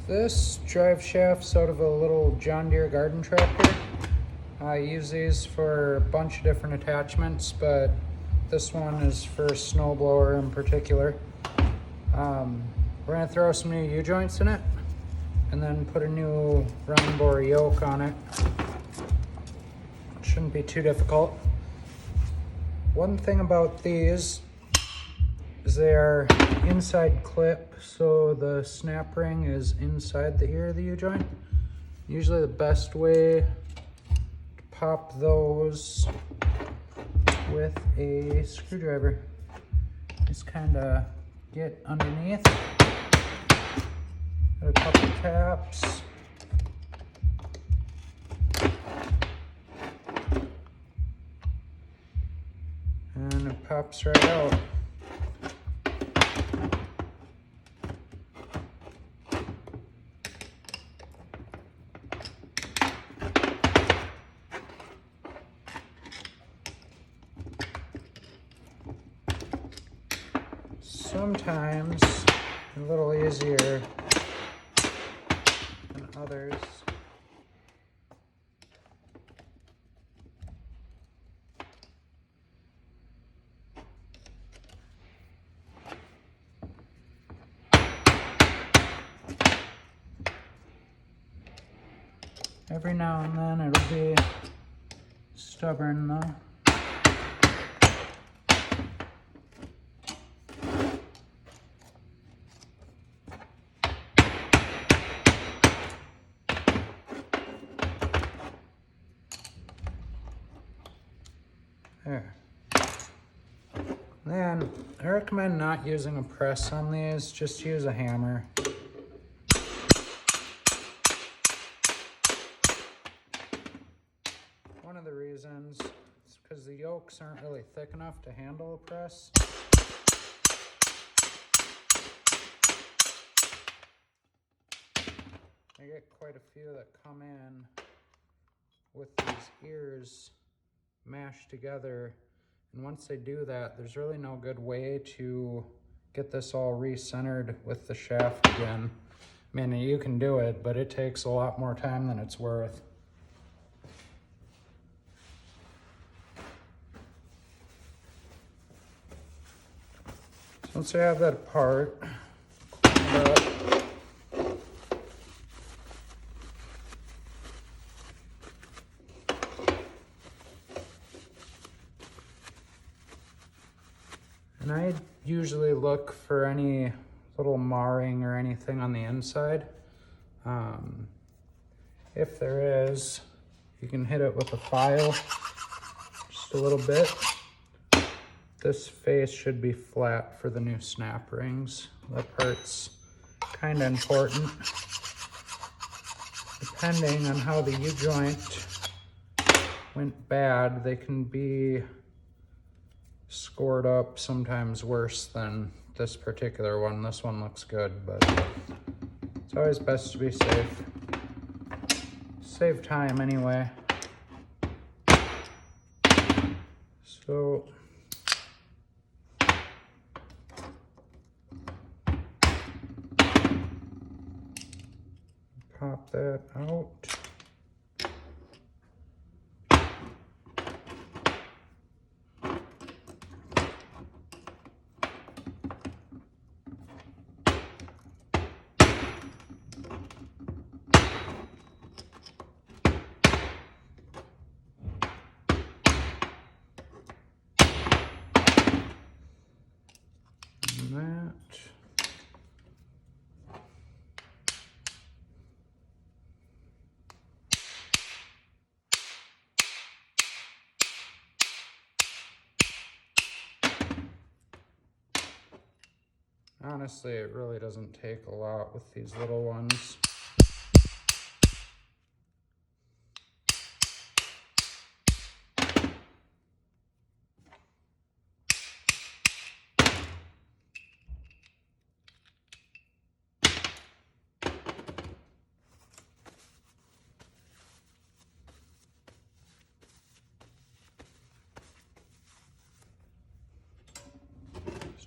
This drive shaft's out of a little John Deere garden tractor. I use these for a bunch of different attachments, but this one is for a snowblower in particular. We're gonna throw some new U-joints in it and then put a new round bore yoke on it. Shouldn't be too difficult. One thing about these is they are inside clip, so the snap ring is inside the ear of the U-joint. Usually the best way to pop those with a screwdriver. Just kind of get underneath, got a couple taps, and it pops right out. Sometimes a little easier than others. Every now and then it'll be stubborn though. There. Then I recommend not using a press on these, just use a hammer. One of the reasons is because the yokes aren't really thick enough to handle a press. I get quite a few that come in with these ears mashed together, and once they do that, there's really no good way to get this all re-centered with the shaft again. I mean, you can do it, but it takes a lot more time than it's worth. So once I have that apart, clean it up. And I usually look for any little marring or anything on the inside. If there is, you can hit it with a file just a little bit. This face should be flat for the new snap rings. That part's kind of important. Depending on how the U-joint went bad, they can be scored up, sometimes worse than this particular one. This one looks good, but it's always best to be safe. Save time anyway. So pop that out. Honestly, it really doesn't take a lot with these little ones.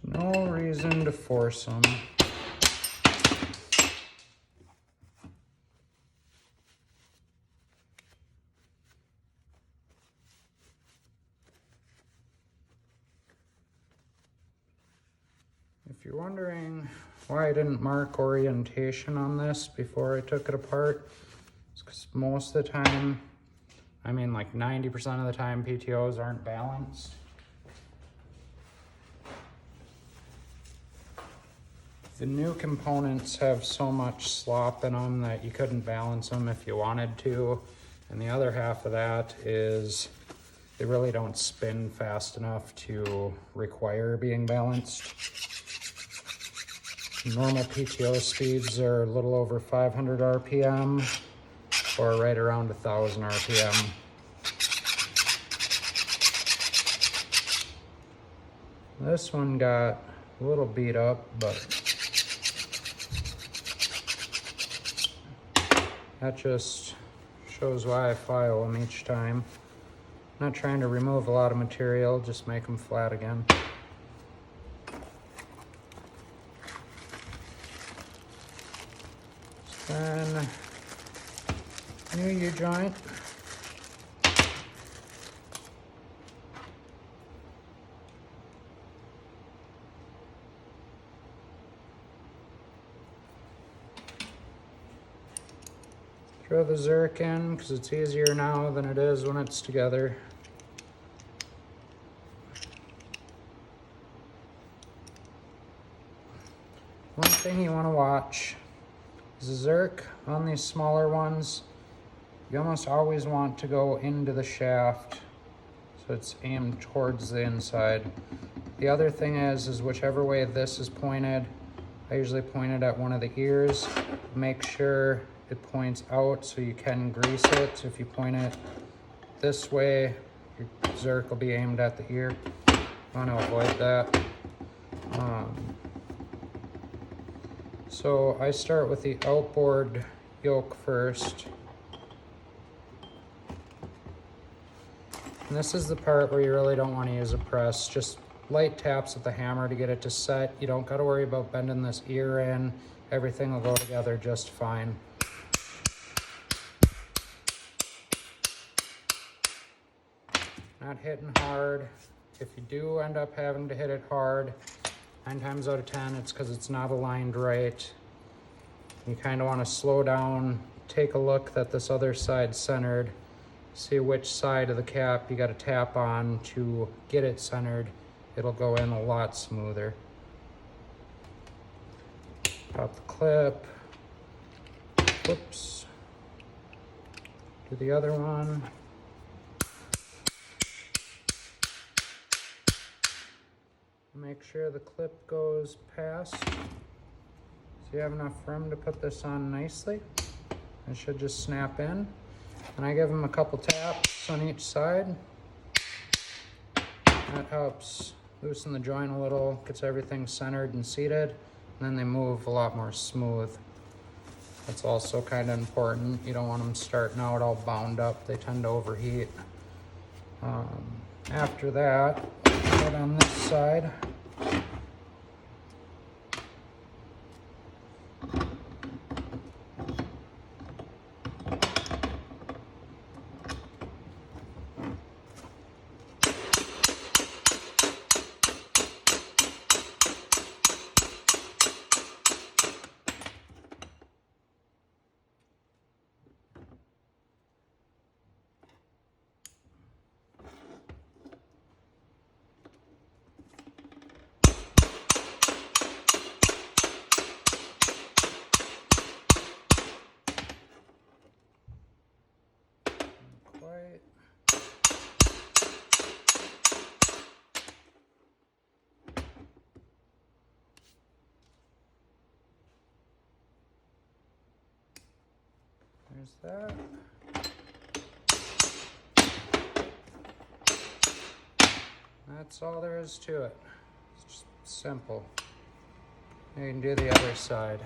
No reason to force them. If you're wondering why I didn't mark orientation on this before I took it apart, it's because most of the time, I mean like 90% of the time, PTOs aren't balanced. The new components have so much slop in them that you couldn't balance them if you wanted to. And the other half of that is they really don't spin fast enough to require being balanced. Normal PTO speeds are a little over 500 RPM or right around 1,000 RPM. This one got a little beat up, but that just shows why I file them each time. I'm not trying to remove a lot of material, just make them flat again. Then, new U-joint. Throw the Zerk in because it's easier now than it is when it's together. One thing you want to watch is the Zerk on these smaller ones. You almost always want to go into the shaft so it's aimed towards the inside. The other thing is whichever way this is pointed, I usually point it at one of the ears. Make sure it points out so you can grease it. So if you point it this way, your Zerk will be aimed at the ear. You want to avoid that. So I start with the outboard yoke first. And this is the part where you really don't want to use a press. Just light taps with the hammer to get it to set. You don't got to worry about bending this ear in. Everything will go together just fine. Not hitting hard. If you do end up having to hit it hard, 9 times out of 10, it's because it's not aligned right. You kind of want to slow down, take a look that this other side's centered, see which side of the cap you got to tap on to get it centered. It'll go in a lot smoother. Pop the clip. Whoops. Do the other one. Make sure the clip goes past so you have enough room to put this on nicely. It should just snap in. And I give them a couple taps on each side. That helps loosen the joint a little, gets everything centered and seated, and then they move a lot more smooth. That's also kind of important. You don't want them starting out all bound up. They tend to overheat. After that, right on this side, there's that. That's all there is to it. It's just simple. You can do the other side.